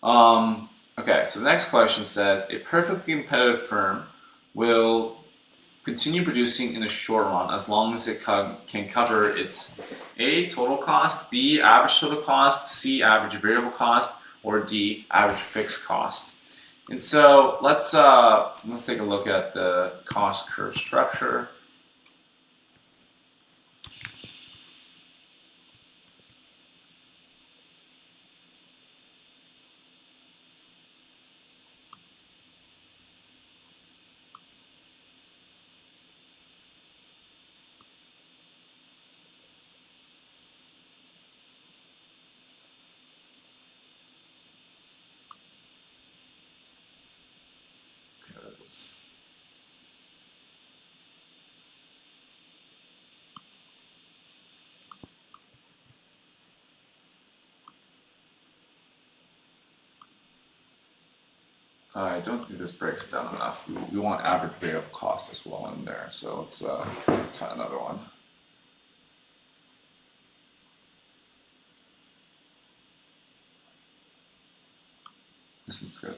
Okay, so the next question says, a perfectly competitive firm will continue producing in the short run as long as it can cover its A, total cost, B, average total cost, C, average variable cost, or D, average fixed cost. And so let's take a look at the cost curve structure. I don't think this breaks it down enough. We want average variable cost as well in there. So let's find another one. This looks good.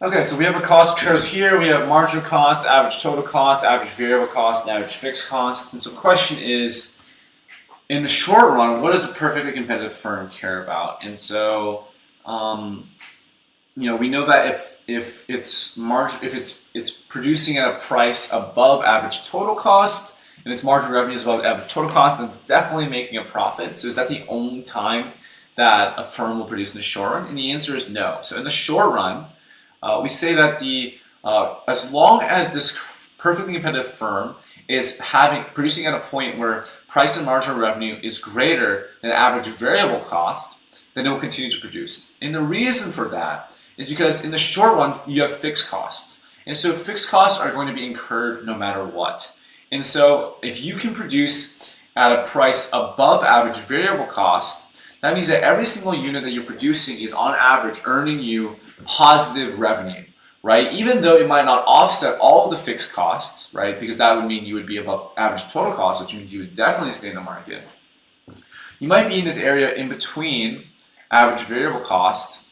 Okay, so we have our cost curves here. We have marginal cost, average total cost, average variable cost, and average fixed cost. And so the question is, in the short run, what does a perfectly competitive firm care about? And so, we know that if it's producing at a price above average total cost and its marginal revenue is above average total cost, then it's definitely making a profit. So is that the only time that a firm will produce in the short run? And the answer is no. So in the short run, we say that as long as this perfectly competitive firm is producing at a point where price and marginal revenue is greater than average variable cost, then it will continue to produce. And the reason for that is because in the short run, you have fixed costs. And so fixed costs are going to be incurred no matter what. And so if you can produce at a price above average variable cost, that means that every single unit that you're producing is on average earning you positive revenue, right? Even though it might not offset all of the fixed costs, right? Because that would mean you would be above average total cost, which means you would definitely stay in the market. You might be in this area in between average variable cost.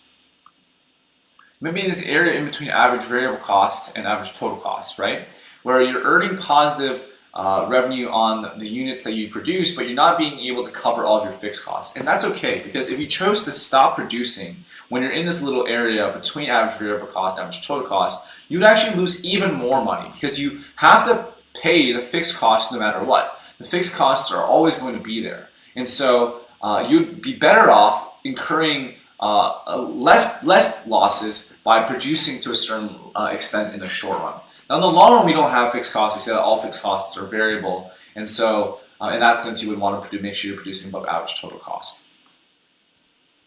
Maybe in this area in between average variable cost and average total cost, right? Where you're earning positive revenue on the units that you produce, but you're not being able to cover all of your fixed costs. And that's okay, because if you chose to stop producing when you're in this little area between average variable cost and average total cost, you'd actually lose even more money because you have to pay the fixed costs no matter what. The fixed costs are always going to be there. And so you'd be better off incurring less losses by producing to a certain extent in the short run. Now, in the long run, we don't have fixed costs. We say that all fixed costs are variable. And so in that sense, you would want to make sure you're producing above average total cost.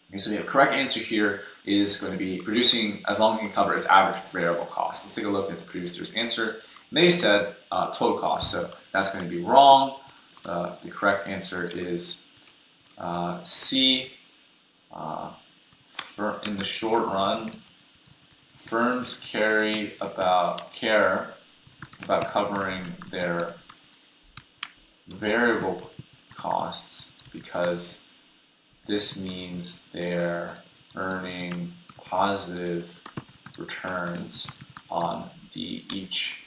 Okay, so the correct answer here is going to be producing as long as it can cover its average variable cost. Let's take a look at the previous year's answer. They said total cost, so that's going to be wrong. The correct answer is C. In the short run, firms care about covering their variable costs because this means they're earning positive returns on each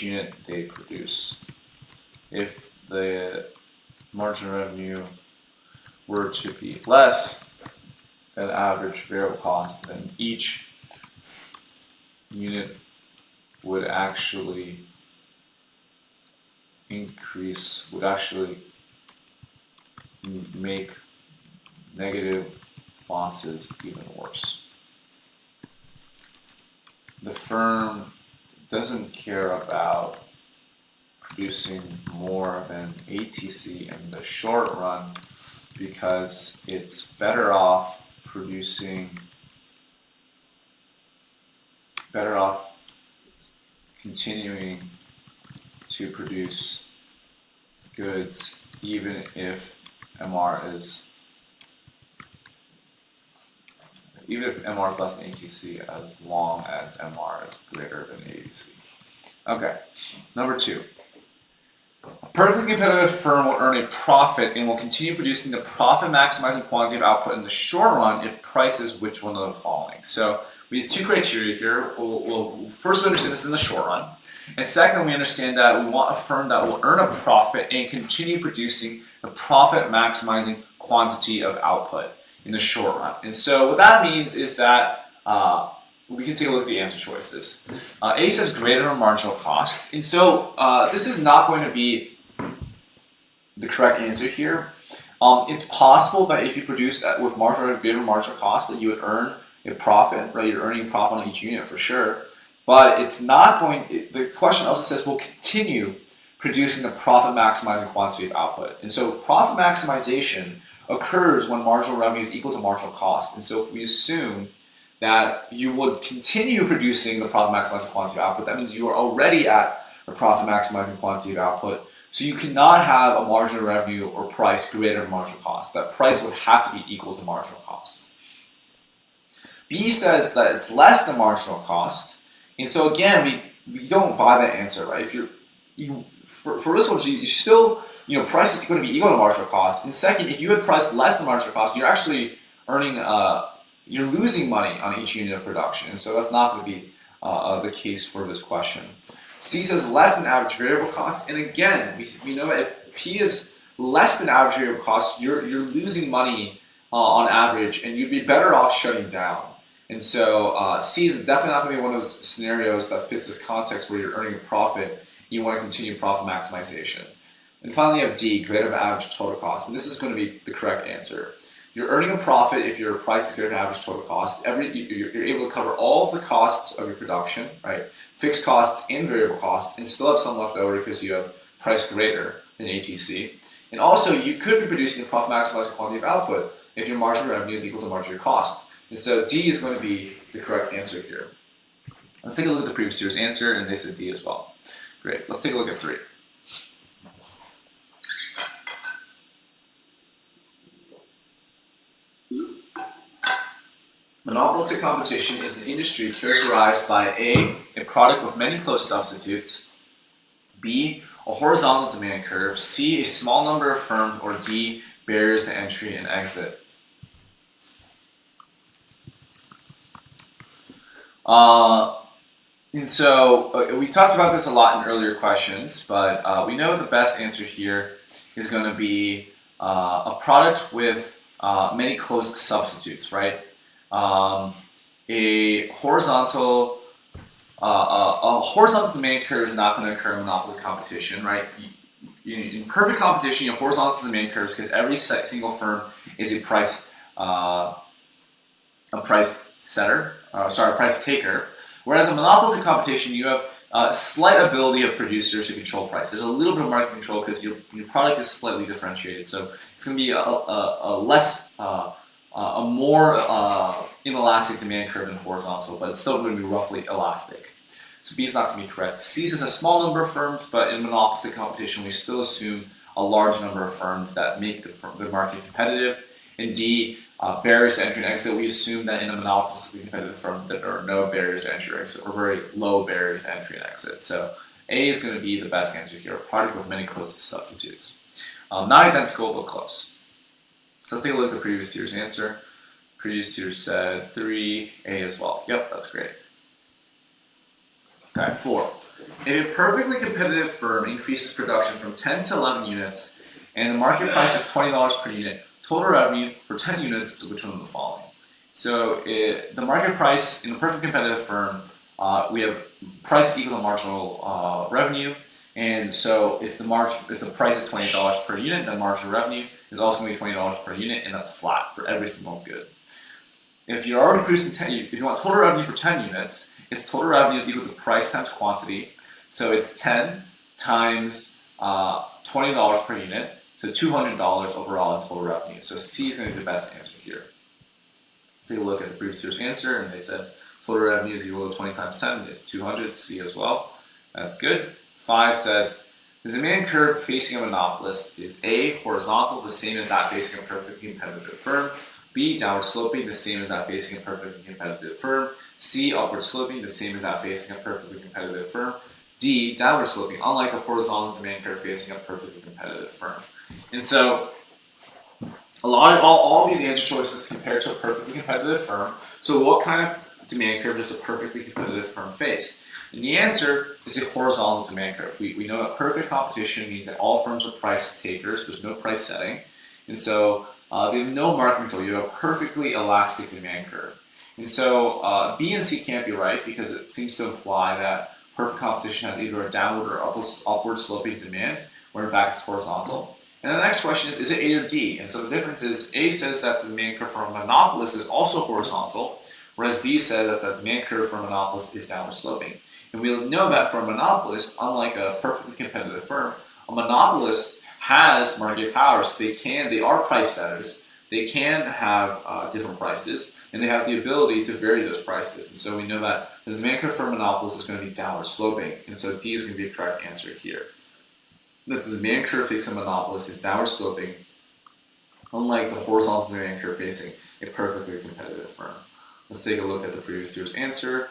unit they produce. If the marginal revenue were to be less than average variable cost, then each unit would actually make negative losses even worse. The firm doesn't care about producing more than ATC in the short run because it's better off continuing to produce goods even if MR is less than ATC as long as MR is greater than ATC. Okay, number 2. A perfectly competitive firm will earn a profit and will continue producing the profit maximizing quantity of output in the short run if price is which one of the following. So we have two criteria here. First, we understand this is in the short run. And second, we understand that we want a firm that will earn a profit and continue producing the profit maximizing quantity of output in the short run. And so what that means is that we can take a look at the answer choices. A says greater than marginal cost. And so this is not going to be the correct answer here. It's possible that if you produce with marginal greater than marginal cost that you would earn a profit, right? You're earning profit on each unit for sure. But it's not going, the question also says we'll continue producing the profit maximizing quantity of output. And so profit maximization occurs when marginal revenue is equal to marginal cost. And so if we assume that you would continue producing the profit maximizing quantity of output, that means you are already at a profit maximizing quantity of output. So you cannot have a marginal revenue or price greater than marginal cost. That price would have to be equal to marginal cost. B says that it's less than marginal cost. And so again, we don't buy that answer, right? If for this one, you still, price is going to be equal to marginal cost. And second, if you had priced less than marginal cost, you're actually earning, you're losing money on each unit of production. And so that's not going to be the case for this question. C says less than average variable cost. And again, we know that if P is less than average variable cost, you're losing money on average, and you'd be better off shutting down. And so C is definitely not going to be one of those scenarios that fits this context where you're earning a profit. You want to continue profit maximization. And finally, you have D, greater than average total cost. And this is going to be the correct answer. You're earning a profit if your price is greater than average total cost. You're able to cover all of the costs of your production, right? Fixed costs and variable costs, and still have some left over because you have price greater than ATC. And also, you could be producing the profit maximizing quantity of output if your marginal revenue is equal to marginal cost. And so D is going to be the correct answer here. Let's take a look at the previous year's answer, and they said D as well. Great. Let's take a look at 3. Monopolistic competition is an industry characterized by A product with many close substitutes, B, a horizontal demand curve, C, a small number of firms, or D, barriers to entry and exit. And so we talked about this a lot in earlier questions, but we know the best answer here is going to be a product with many close substitutes, right? A horizontal demand curve is not going to occur in monopolistic competition, right? In perfect competition, horizontal demand curves because every single firm is a price taker. Whereas in monopolistic competition, you have a slight ability of producers to control price. There's a little bit of market control because your product is slightly differentiated. So it's going to be a more inelastic demand curve than horizontal, but it's still going to be roughly elastic. So B is not going to be correct. C is a small number of firms, but in monopolistic competition, we still assume a large number of firms that make the market competitive. And D, barriers to entry and exit, we assume that in a monopolistically competitive firm that there are no barriers to entry or exit, or very low barriers to entry and exit. So A is going to be the best answer here, a product with many close substitutes. Not identical, but close. So let's take a look at the previous year's answer. Previous year said 3, A as well. Yep, that's great. Okay, 4. If a perfectly competitive firm increases production from 10 to 11 units and the market price is $20 per unit, total revenue for 10 units is which one of the following? So the market price in a perfect competitive firm, we have price is equal to marginal revenue. And so if the price is $20 per unit, then marginal revenue is also going to be $20 per unit, and that's flat for every single good. If you're already producing 10, if you want total revenue for 10 units, its total revenue is equal to price times quantity. So it's 10 times $20 per unit, so $200 overall in total revenue. So C is going to be the best answer here. Let's take a look at the previous year's answer, and they said total revenue is equal to 20 times 10 is 200, C as well. That's good. 5 says, the demand curve facing a monopolist is A, horizontal, the same as that facing a perfectly competitive firm, B, downward sloping, the same as that facing a perfectly competitive firm, C, upward sloping, the same as that facing a perfectly competitive firm, D, downward sloping, unlike the horizontal demand curve facing a perfectly competitive firm. And so all these answer choices compare to a perfectly competitive firm. So what kind of demand curve does a perfectly competitive firm face? And the answer is a horizontal demand curve. We know that perfect competition means that all firms are price takers. There's no price setting. And so they have no market control. You have a perfectly elastic demand curve. And so B and C can't be right because it seems to imply that perfect competition has either a downward or upward sloping demand, where in fact it's horizontal. And the next question is it A or D? And so the difference is A says that the demand curve for a monopolist is also horizontal, whereas D says that the demand curve for a monopolist is downward sloping. And we know that for a monopolist, unlike a perfectly competitive firm, a monopolist has market power, so they are price setters. They can have different prices, and they have the ability to vary those prices. And so we know that the demand curve for a monopolist is going to be downward sloping, and so D is going to be a correct answer here. That the demand curve facing a monopolist is downward sloping, unlike the horizontal demand curve facing a perfectly competitive firm. Let's take a look at the previous year's answer.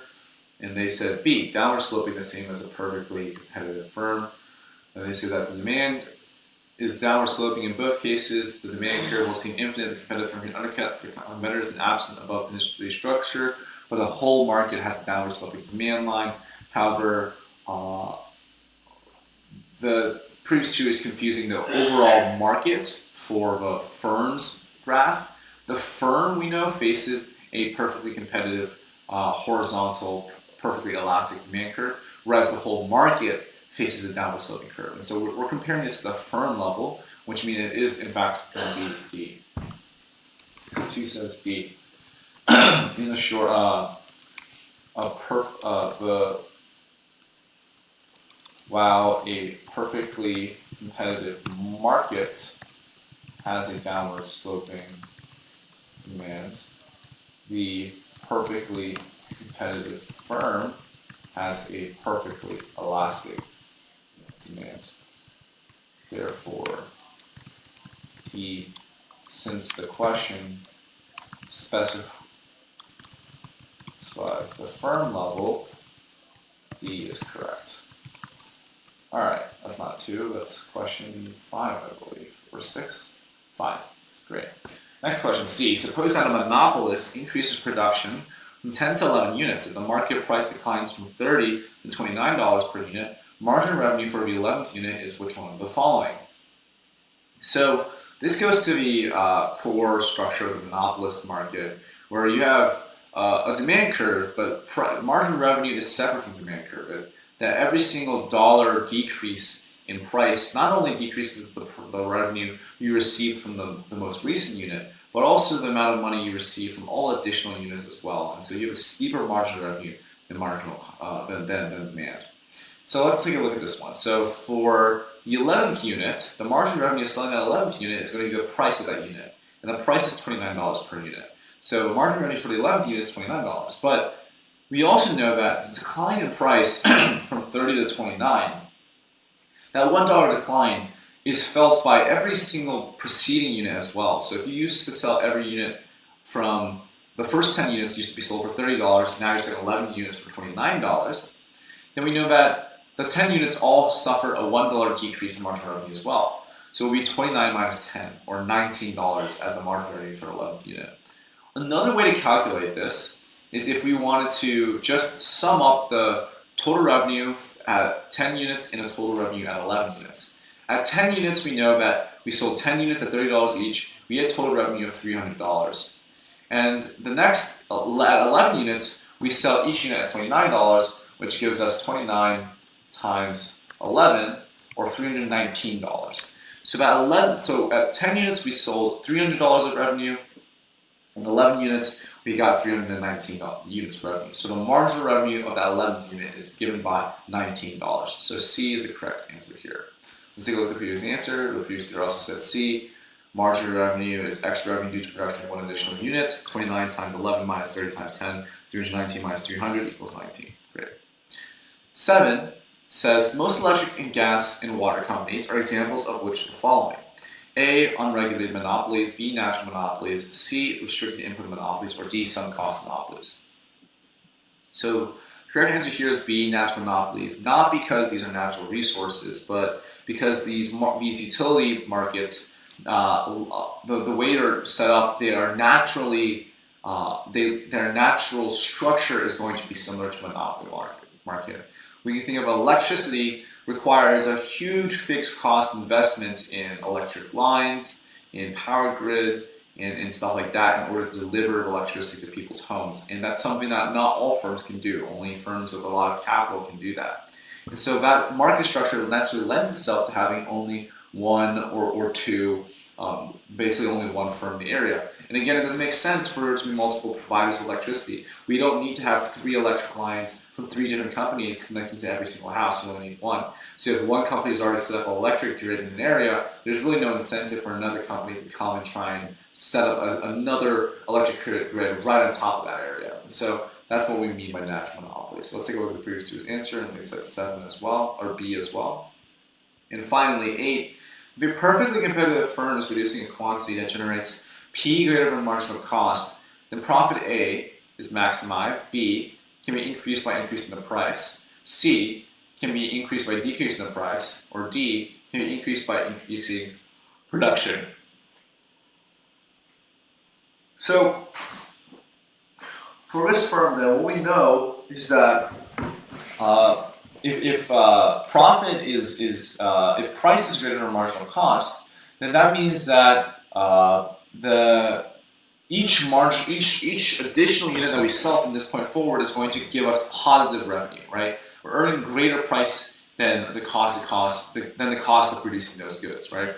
And they said B, downward sloping, the same as a perfectly competitive firm. And they say that the demand is downward sloping in both cases. The demand curve will seem infinite. The competitive firm can undercut the competitors and absent above industry structure, but the whole market has a downward sloping demand line. However, the previous two is confusing the overall market for the firm's graph. The firm, we know, faces a perfectly competitive horizontal, perfectly elastic demand curve, whereas the whole market faces a downward sloping curve. And so we're comparing this to the firm level, which means it is in fact going to be D. So 2 says D. In the short, while a perfectly competitive market has a downward sloping demand, the perfectly competitive firm has a perfectly elastic demand. Therefore, since the question specifies the firm level, D is correct. All right, that's not 2, that's question 5, I believe, or 6? 5, great. Next question, C. Suppose that a monopolist increases production from 10 to 11 units. If the market price declines from $30 to $29 per unit, marginal revenue for the 11th unit is which one of the following? So this goes to the core structure of the monopolist market, where you have a demand curve, but marginal revenue is separate from demand curve. That every single dollar decrease in price not only decreases the revenue you receive from the most recent unit, but also the amount of money you receive from all additional units as well. And so you have a steeper marginal revenue than than demand. So let's take a look at this one. So for the 11th unit, the marginal revenue selling that 11th unit is going to be the price of that unit. And the price is $29 per unit. So marginal revenue for the 11th unit is $29. But we also know that the decline in price from 30 to 29, that $1 decline is felt by every single preceding unit as well. So if you used to sell every unit from the first 10 units used to be sold for $30, now you're selling 11 units for $29, then we know that the 10 units all suffer a $1 decrease in marginal revenue as well. So it will be 29 minus 10, or $19 as the marginal revenue for the 11th unit. Another way to calculate this is if we wanted to just sum up the total revenue at 10 units and the total revenue at 11 units. At 10 units, we know that we sold 10 units at $30 each. We had total revenue of $300. And the next, at 11 units, we sell each unit at $29, which gives us 29 times 11, or $319. So at 10 units, we sold $300 of revenue. In 11 units, we got 319 units of revenue. So the marginal revenue of that 11th unit is given by $19. So C is the correct answer here. Let's take a look at the previous answer. The previous answer also said C. Marginal revenue is extra revenue due to production of one additional unit. 29 times 11 minus 30 times 10. 319 minus 300 equals 19. Great. 7 says most electric and gas and water companies are examples of which of the following? A, unregulated monopolies, B, natural monopolies, C, restricted input monopolies, or D, sunk cost monopolies. So Correct answer here is B, natural monopolies. Not because these are natural resources, but because these utility markets, the way they're set up, they are naturally, their natural structure is going to be similar to a monopoly market. When you think of electricity, requires a huge fixed cost investment in electric lines, in power grid, and stuff like that in order to deliver electricity to people's homes. And that's something that not all firms can do. Only firms with a lot of capital can do that. And so that market structure naturally lends itself to having only one or two, basically only one firm in the area. And again, it doesn't make sense for there to be multiple providers of electricity. We don't need to have 3 electric lines from 3 different companies connecting to every single house. We only need one. So if one company has already set up an electric grid in an area, there's really no incentive for another company to come and try and set up another electric grid right on top of that area. And so that's what we mean by natural monopoly. So let's take a look at the previous two's answer, and we said 7 as well, or B as well. And finally, 8. If a perfectly competitive firm is producing a quantity that generates P greater than marginal cost, then profit A is maximized, B can be increased by increasing the price, C can be increased by decreasing the price, or D can be increased by increasing production. So for this firm, then, what we know is that if profit if price is greater than marginal cost, then that means that each additional unit that we sell from this point forward is going to give us positive revenue, right? We're earning greater price than the cost of producing those goods, right?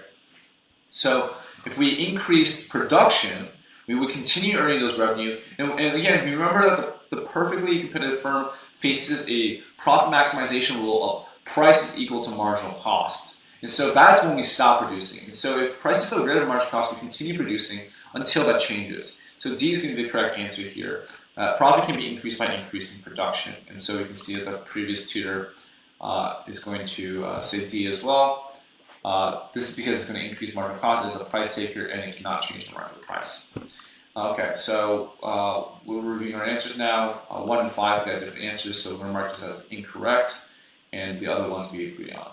So if we increase production, we would continue earning those revenue. And again, remember that the perfectly competitive firm faces a profit maximization rule of price is equal to marginal cost. And so that's when we stop producing. And so if price is still greater than marginal cost, we continue producing until that changes. So D is going to be the correct answer here. Profit can be increased by increasing production. And so you can see that the previous tutor is going to say D as well. This is because it's going to increase marginal cost. It is a price taker and it cannot change the market price. Okay, so we'll review our answers now. 1 and 5 got different answers, so we're going to mark this as incorrect, and the other ones we agree on.